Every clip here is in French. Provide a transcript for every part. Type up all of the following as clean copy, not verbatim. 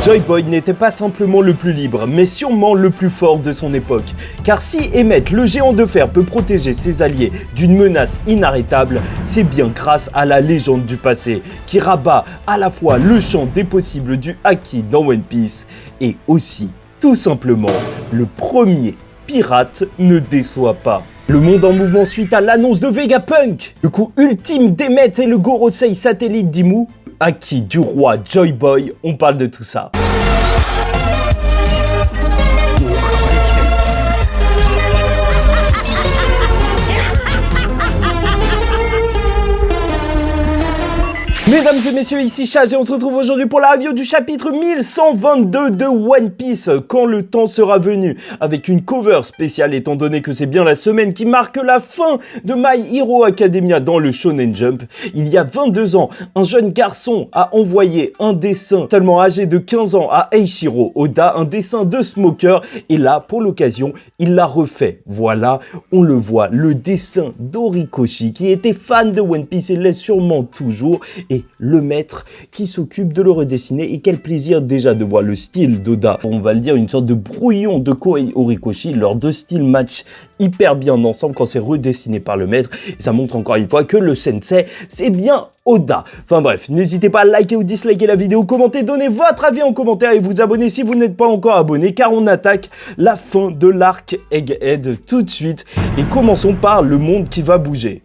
Joy Boy n'était pas simplement le plus libre, mais sûrement le plus fort de son époque. Car si Emmett, le géant de fer, peut protéger ses alliés d'une menace inarrêtable, c'est bien grâce à la légende du passé, qui rabat à la fois le champ des possibles du Haki dans One Piece, et aussi, tout simplement, le premier pirate ne déçoit pas. Le monde en mouvement suite à l'annonce de Vegapunk, le coup ultime d'Emmett et le Gorosei satellite d'Imu, Haki du roi Joy Boy, on parle de tout ça. Mesdames et messieurs, ici Chage et on se retrouve aujourd'hui pour la review du chapitre 1122 de One Piece, quand le temps sera venu, avec une cover spéciale étant donné que c'est bien la semaine qui marque la fin de My Hero Academia dans le Shonen Jump. Il y a 22 ans, un jeune garçon a envoyé un dessin seulement âgé de 15 ans à Eiichiro Oda, un dessin de Smoker, et là, pour l'occasion, il l'a refait. Voilà, on le voit, le dessin d'Horikoshi, qui était fan de One Piece et l'est sûrement toujours, et le maître qui s'occupe de le redessiner. Et quel plaisir déjà de voir le style d'Oda, on va le dire une sorte de brouillon de Kohei Horikoshi. Leurs deux styles matchent hyper bien ensemble quand c'est redessiné par le maître, et ça montre encore une fois que le sensei c'est bien Oda. Enfin bref, n'hésitez pas à liker ou disliker la vidéo, commenter, donner votre avis en commentaire et vous abonner si vous n'êtes pas encore abonné, car on attaque la fin de l'arc Egghead tout de suite, et commençons par le monde qui va bouger.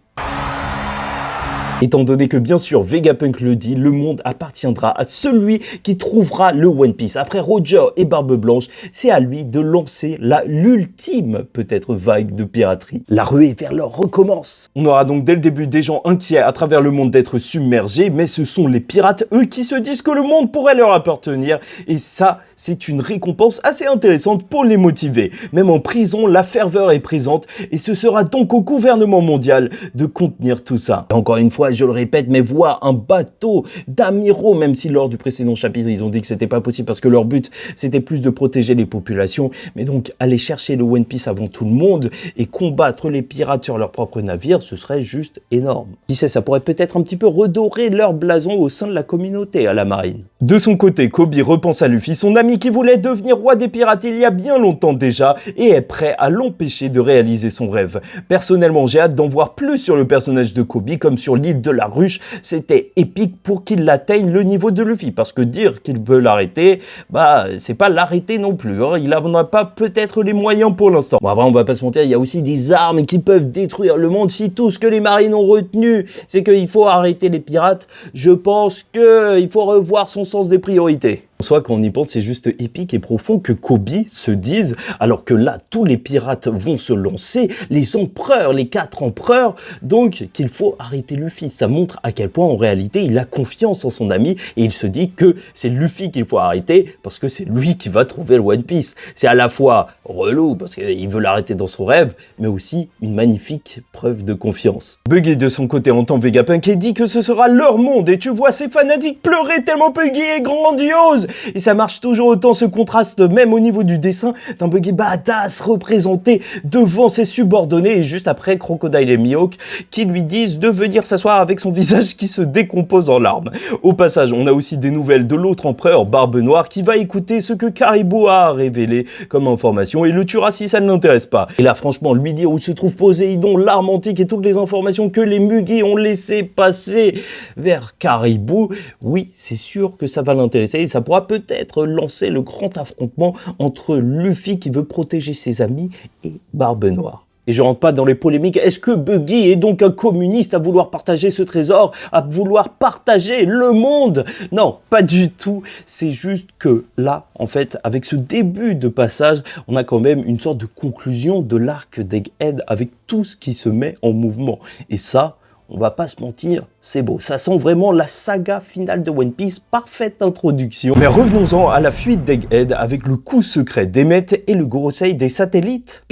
Étant donné que bien sûr Vegapunk le dit, le monde appartiendra à celui qui trouvera le One Piece. Après Roger et Barbe Blanche, c'est à lui de lancer l'ultime peut-être vague de piraterie. La ruée vers l'or recommence. On aura donc dès le début des gens inquiets à travers le monde d'être submergés, mais ce sont les pirates, eux, qui se disent que le monde pourrait leur appartenir, et ça, c'est une récompense assez intéressante pour les motiver. Même en prison, la ferveur est présente, et ce sera donc au gouvernement mondial de contenir tout ça. Et encore une fois, je le répète, mais voir un bateau d'amiraux, même si lors du précédent chapitre, ils ont dit que c'était pas possible parce que leur but, c'était plus de protéger les populations, mais donc aller chercher le One Piece avant tout le monde et combattre les pirates sur leur propre navire, ce serait juste énorme. Qui sait, ça pourrait peut-être un petit peu redorer leur blason au sein de la communauté à la marine. De son côté, Kobe repense à Luffy, son ami qui voulait devenir roi des pirates il y a bien longtemps déjà, et est prêt à l'empêcher de réaliser son rêve. Personnellement, j'ai hâte d'en voir plus sur le personnage de Kobe, comme sur l'île de la ruche, c'était épique pour qu'il atteigne le niveau de Luffy, parce que dire qu'il veut l'arrêter, bah c'est pas l'arrêter non plus, hein. Il n'en a pas peut-être les moyens pour l'instant. Bon, après on va pas se mentir, il y a aussi des armes qui peuvent détruire le monde. Si tout ce que les marines ont retenu, c'est qu'il faut arrêter les pirates, je pense qu'il faut revoir son sens des priorités. Soit quand on y pense, c'est juste épique et profond que Kobe se dise, alors que là, tous les pirates vont se lancer, les empereurs, les 4 empereurs, donc qu'il faut arrêter Luffy. Ça montre à quel point, en réalité, il a confiance en son ami et il se dit que c'est Luffy qu'il faut arrêter parce que c'est lui qui va trouver le One Piece. C'est à la fois relou parce qu'il veut l'arrêter dans son rêve, mais aussi une magnifique preuve de confiance. Buggy, de son côté, entend Vegapunk et dit que ce sera leur monde, et tu vois ces fanatiques pleurer tellement Buggy est grandiose. Et ça marche toujours autant, ce contraste, même au niveau du dessin, d'un Buggy badass représenté devant ses subordonnés, et juste après Crocodile et Mihawk qui lui disent de venir s'asseoir avec son visage qui se décompose en larmes. Au passage, on a aussi des nouvelles de l'autre empereur, Barbe Noire, qui va écouter ce que Caribou a révélé comme information et le tuera si ça ne l'intéresse pas. Et là, franchement, lui dire où se trouve Poséidon, l'arme antique et toutes les informations que les Mugi ont laissé passer vers Caribou, oui, c'est sûr que ça va l'intéresser et ça pourra peut-être lancer le grand affrontement entre Luffy qui veut protéger ses amis et Barbe Noire. Et je rentre pas dans les polémiques, est-ce que Buggy est donc un communiste à vouloir partager ce trésor, à vouloir partager le monde? Non, pas du tout, c'est juste que là, en fait, avec ce début de passage, on a quand même une sorte de conclusion de l'arc d'Egghead avec tout ce qui se met en mouvement. Et ça, on va pas se mentir, c'est beau. Ça sent vraiment la saga finale de One Piece, parfaite introduction. Mais revenons-en à la fuite d'Egghead avec le coup secret d'Emmett et le Gorosei des satellites.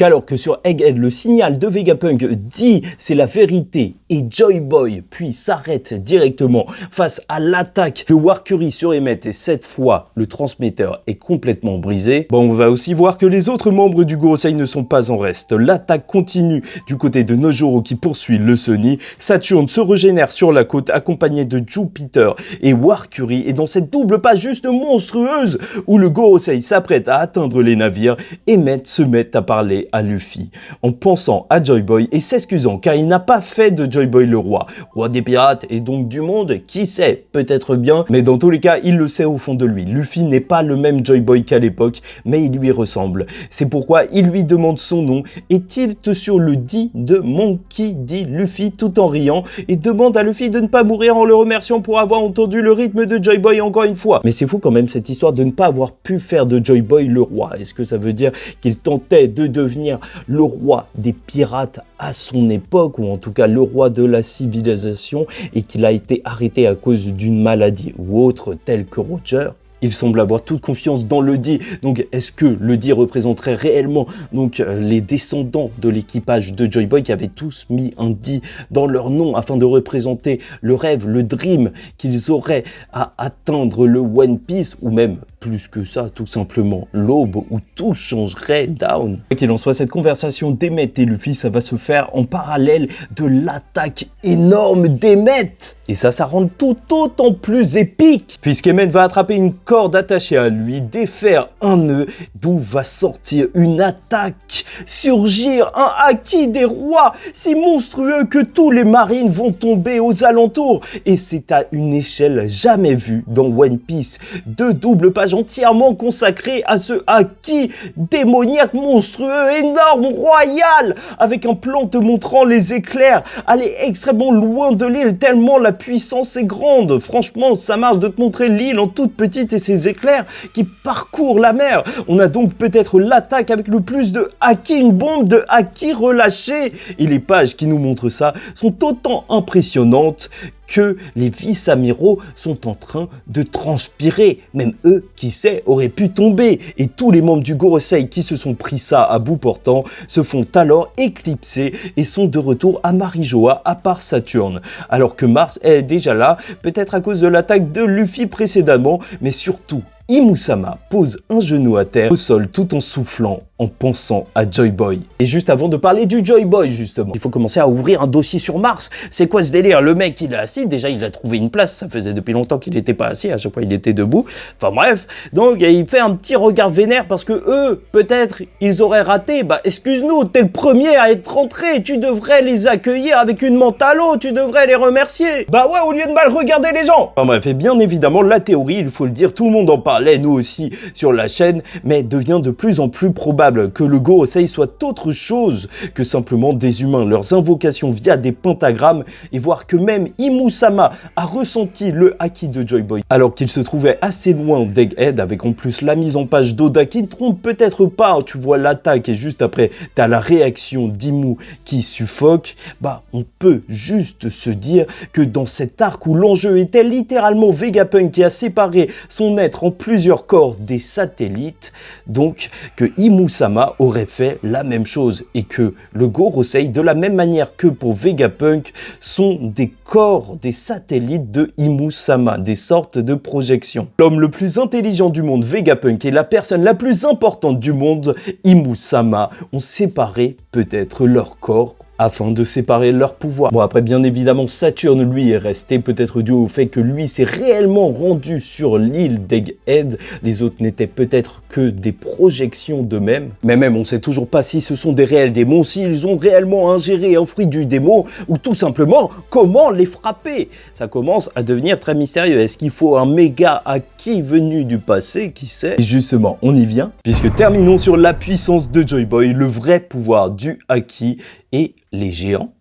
Puisqu'alors que sur Egghead, le signal de Vegapunk dit c'est la vérité et Joy Boy puis s'arrête directement face à l'attaque de Warcuri sur Emmet et cette fois le transmetteur est complètement brisé. Bon, on va aussi voir que les autres membres du Gorosei ne sont pas en reste. L'attaque continue du côté de Nojoro qui poursuit le Sunny. Saturne se régénère sur la côte accompagné de Jupiter et Warcuri et dans cette double pas juste monstrueuse où le Gorosei s'apprête à atteindre les navires, Emmet se met à parler à Luffy en pensant à Joy Boy et s'excusant car il n'a pas fait de Joy Boy le roi des pirates et donc du monde, qui sait, peut-être bien, mais dans tous les cas, il le sait au fond de lui. Luffy n'est pas le même Joy Boy qu'à l'époque, mais il lui ressemble. C'est pourquoi il lui demande son nom et tilte sur le dit de Monkey D. Luffy tout en riant et demande à Luffy de ne pas mourir en le remerciant pour avoir entendu le rythme de Joy Boy encore une fois. Mais c'est fou quand même cette histoire de ne pas avoir pu faire de Joy Boy le roi. Est-ce que ça veut dire qu'il tentait de devenir le roi des pirates à son époque, ou en tout cas le roi de la civilisation, et qu'il a été arrêté à cause d'une maladie ou autre telle que Roger? Il semble avoir toute confiance dans le Di. Donc, est-ce que le Di représenterait réellement donc les descendants de l'équipage de Joy Boy qui avaient tous mis un Di dans leur nom afin de représenter le rêve, le dream qu'ils auraient à atteindre le One Piece, ou même plus que ça, tout simplement l'aube où tout changerait down. Quoi qu'il en soit, cette conversation d'Emmet et Luffy, ça va se faire en parallèle de l'attaque énorme d'Emmet. Et ça rend tout autant plus épique, puisqu'Emmet va attraper une corde attachée à lui, défaire un nœud, d'où va sortir une attaque, surgir un haki des rois, si monstrueux que tous les marines vont tomber aux alentours. Et c'est à une échelle jamais vue dans One Piece. Deux doubles pages entièrement consacrées à ce haki démoniaque, monstrueux, énorme, royal, avec un plan te montrant les éclairs aller extrêmement loin de l'île, tellement la puissance est grande. Franchement, ça marche de te montrer l'île en toute petite et ses éclairs qui parcourent la mer. On a donc peut-être l'attaque avec le plus de haki, une bombe de haki relâchée. Et les pages qui nous montrent ça sont autant impressionnantes que les vice-amiraux sont en train de transpirer. Même eux, qui sait, auraient pu tomber. Et tous les membres du Gorosei qui se sont pris ça à bout portant se font alors éclipser et sont de retour à Marijoa, à part Saturne. Alors que Mars est déjà là, peut-être à cause de l'attaque de Luffy précédemment, mais surtout, Imusama pose un genou à terre au sol tout en soufflant, en pensant à Joy Boy. Et juste avant de parler du Joy Boy, justement, il faut commencer à ouvrir un dossier sur Mars. C'est quoi ce délire? Le mec, il est assis, déjà il a trouvé une place, ça faisait depuis longtemps qu'il n'était pas assis, à chaque fois il était debout. Enfin bref, donc il fait un petit regard vénère parce que eux, peut-être, ils auraient raté. Bah excuse-nous, t'es le premier à être rentré, tu devrais les accueillir avec une menthe à l'eau, tu devrais les remercier. Bah ouais, au lieu de mal regarder les gens. Enfin bref, et bien évidemment, la théorie, il faut le dire, tout le monde en parle, nous aussi sur la chaîne, mais devient de plus en plus probable que le Gorosei soit autre chose que simplement des humains. Leurs invocations via des pentagrammes et voir que même Imusama a ressenti le haki de Joy Boy alors qu'il se trouvait assez loin d'Egghead, avec en plus la mise en page d'Oda qui ne trompe peut-être pas. Tu vois l'attaque et juste après t'as la réaction d'Imu qui suffoque. Bah on peut juste se dire que dans cet arc où l'enjeu était littéralement Vegapunk qui a séparé son être en plusieurs corps des satellites, donc que Imusama aurait fait la même chose et que le Gorosei, de la même manière que pour Vegapunk, sont des corps, des satellites de Imusama, des sortes de projections. L'homme le plus intelligent du monde, Vegapunk, et la personne la plus importante du monde, Imusama, ont séparé peut-être leurs corps afin de séparer leurs pouvoirs. Bon après bien évidemment Saturne lui est resté, peut-être dû au fait que lui s'est réellement rendu sur l'île d'Egghead, les autres n'étaient peut-être que des projections d'eux-mêmes, mais même on sait toujours pas si ce sont des réels démons, s'ils ont réellement ingéré un fruit du démon, ou tout simplement comment les frapper. Ça commence à devenir très mystérieux, est-ce qu'il faut un méga haki venu du passé, qui sait? Et justement on y vient, puisque terminons sur la puissance de Joy Boy, le vrai pouvoir du haki et les géants.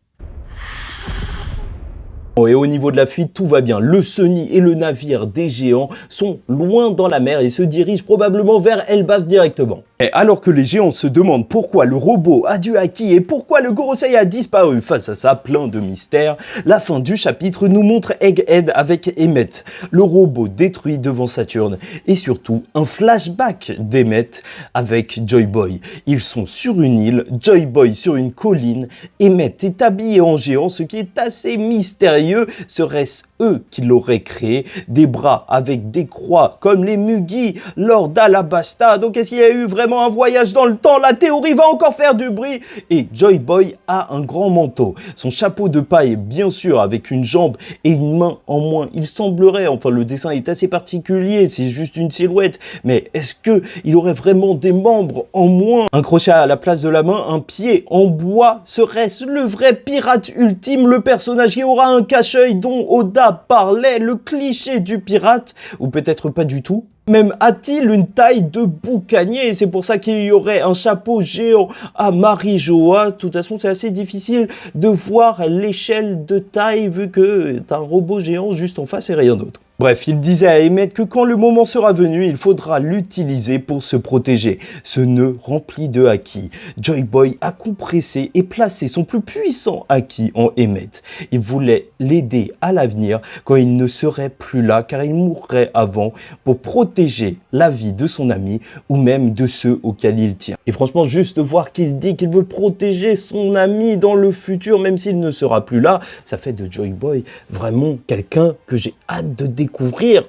Et au niveau de la fuite, tout va bien. Le Sunny et le navire des géants sont loin dans la mer et se dirigent probablement vers Elbaf directement. Et alors que les géants se demandent pourquoi le robot a du haki et pourquoi le Gorosei a disparu face à ça, plein de mystères, la fin du chapitre nous montre Egghead avec Emmett, le robot détruit devant Saturne, et surtout un flashback d'Emmett avec Joy Boy. Ils sont sur une île, Joy Boy sur une colline, Emmett est habillé en géant, ce qui est assez mystérieux. Serait-ce eux qui l'auraient créé? Des bras avec des croix comme les Mugi lors d'Alabasta. Donc est-ce qu'il y a eu vraiment un voyage dans le temps? La théorie va encore faire du bruit. Et Joy Boy a un grand manteau. Son chapeau de paille, bien sûr, avec une jambe et une main en moins. Il semblerait, enfin le dessin est assez particulier, c'est juste une silhouette. Mais est-ce qu'il aurait vraiment des membres en moins? Un crochet à la place de la main, un pied en bois. Serait-ce le vrai pirate ultime? Le personnage qui aura un cache-œil dont Oda parlait, le cliché du pirate? Ou peut-être pas du tout? Même a-t-il une taille de boucanier? Et c'est pour ça qu'il y aurait un chapeau géant à Marijoa. De toute façon, c'est assez difficile de voir l'échelle de taille vu que t'as un robot géant juste en face et rien d'autre. Bref, il disait à Emmett que quand le moment sera venu, il faudra l'utiliser pour se protéger. Ce nœud rempli de haki. Joy Boy a compressé et placé son plus puissant haki en Emmett. Il voulait l'aider à l'avenir quand il ne serait plus là, car il mourrait avant, pour protéger la vie de son ami ou même de ceux auxquels il tient. Et franchement, juste voir qu'il dit qu'il veut protéger son ami dans le futur, même s'il ne sera plus là, ça fait de Joy Boy vraiment quelqu'un que j'ai hâte de découvrir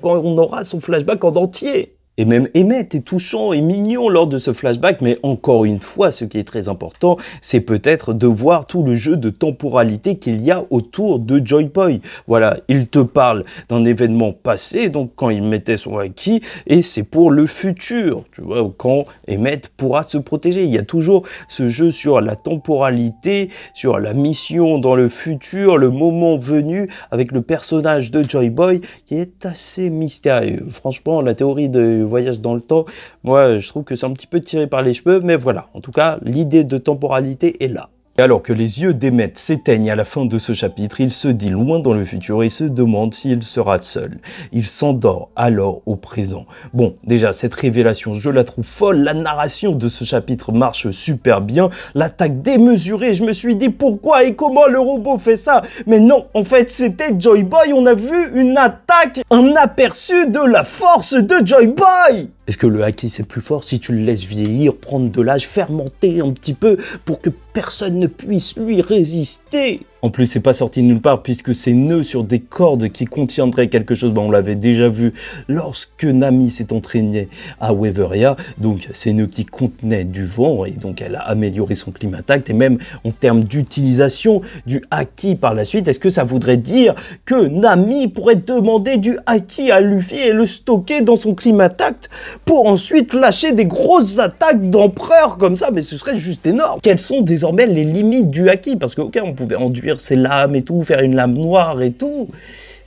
quand on aura son flashback en entier. Et même Emmett est touchant et mignon lors de ce flashback, mais encore une fois, ce qui est très important, c'est peut-être de voir tout le jeu de temporalité qu'il y a autour de Joy Boy. Voilà, il te parle d'un événement passé, donc quand il mettait son haki, et c'est pour le futur, tu vois, quand Emmett pourra se protéger. Il y a toujours ce jeu sur la temporalité, sur la mission dans le futur, le moment venu, avec le personnage de Joy Boy, qui est assez mystérieux. Franchement, la théorie de voyage dans le temps, moi je trouve que c'est un petit peu tiré par les cheveux, mais voilà, en tout cas l'idée de temporalité est là. Et alors que les yeux d'Emmett s'éteignent à la fin de ce chapitre, il se dit loin dans le futur et se demande s'il sera seul. Il s'endort alors au présent. Bon, déjà, cette révélation, je la trouve folle. La narration de ce chapitre marche super bien. L'attaque démesurée, je me suis dit pourquoi et comment le robot fait ça? Mais non, en fait, c'était Joy Boy. On a vu une attaque, un aperçu de la force de Joy Boy. Est-ce que le haki c'est plus fort si tu le laisses vieillir, prendre de l'âge, fermenter un petit peu pour que personne ne puisse lui résister? En plus, c'est pas sorti de nulle part puisque c'est nœud sur des cordes qui contiendraient quelque chose. On l'avait déjà vu lorsque Nami s'est entraînée à Weaveria. Donc, ces nœuds qui contenaient du vent et donc elle a amélioré son climatact. Et même en termes d'utilisation du haki par la suite, est-ce que ça voudrait dire que Nami pourrait demander du haki à Luffy et le stocker dans son climatact pour ensuite lâcher des grosses attaques d'empereur comme ça? Mais ce serait juste énorme. Quelles sont désormais les limites du haki? Parce que, ok, on pouvait enduire ses lames et tout, faire une lame noire et tout.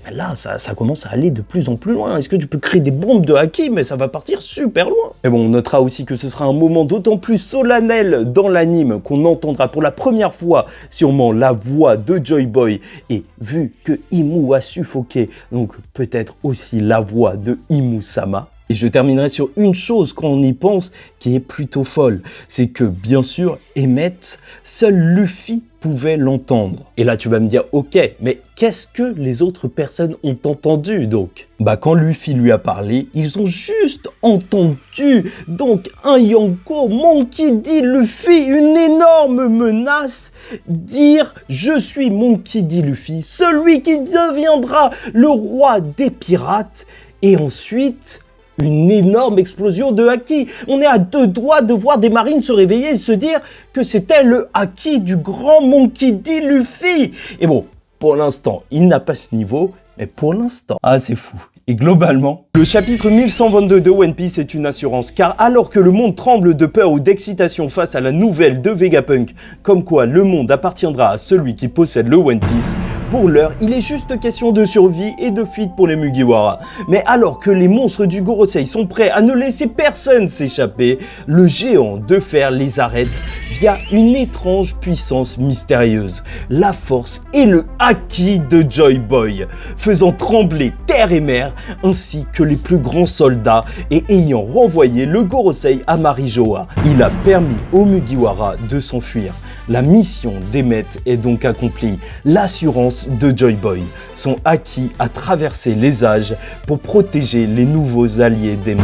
Mais là, ça commence à aller de plus en plus loin. Est-ce que tu peux créer des bombes de haki? Mais ça va partir super loin. Et bon, on notera aussi que ce sera un moment d'autant plus solennel dans l'anime qu'on entendra pour la première fois sûrement la voix de Joy Boy. Et vu que Imu a suffoqué, donc peut-être aussi la voix de Imu-sama. Et je terminerai sur une chose quand on y pense qui est plutôt folle. C'est que bien sûr, Emmett, seul Luffy pouvait l'entendre. Et là tu vas me dire, ok, mais qu'est-ce que les autres personnes ont entendu donc? Bah quand Luffy lui a parlé, ils ont juste entendu donc un Yonko, Monkey D. Luffy, une énorme menace, dire « Je suis Monkey D. Luffy, celui qui deviendra le roi des pirates » et ensuite... une énorme explosion de haki. On est à deux doigts de voir des marines se réveiller et se dire que c'était le haki du grand Monkey D. Luffy. Et bon, pour l'instant, il n'a pas ce niveau, mais pour l'instant, ah c'est fou. Et globalement, le chapitre 1122 de One Piece est une assurance, car alors que le monde tremble de peur ou d'excitation face à la nouvelle de Vegapunk, comme quoi le monde appartiendra à celui qui possède le One Piece, Pour l'heure, il est juste question de survie et de fuite pour les Mugiwara. Mais alors que les monstres du Gorosei sont prêts à ne laisser personne s'échapper, le géant de fer les arrête via une étrange puissance mystérieuse, la force et le haki de Joy Boy, faisant trembler terre et mer ainsi que les plus grands soldats et ayant renvoyé le Gorosei à Marijoa. Il a permis aux Mugiwara de s'enfuir. La mission d'Emmet est donc accomplie. L'assurance de Joy Boy. Son haki a traversé les âges pour protéger les nouveaux alliés d'Emmet.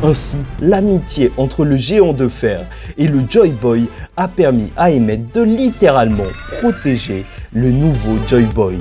Ainsi, l'amitié entre le géant de fer et le Joy Boy a permis à Emmet de littéralement protéger le nouveau Joy Boy.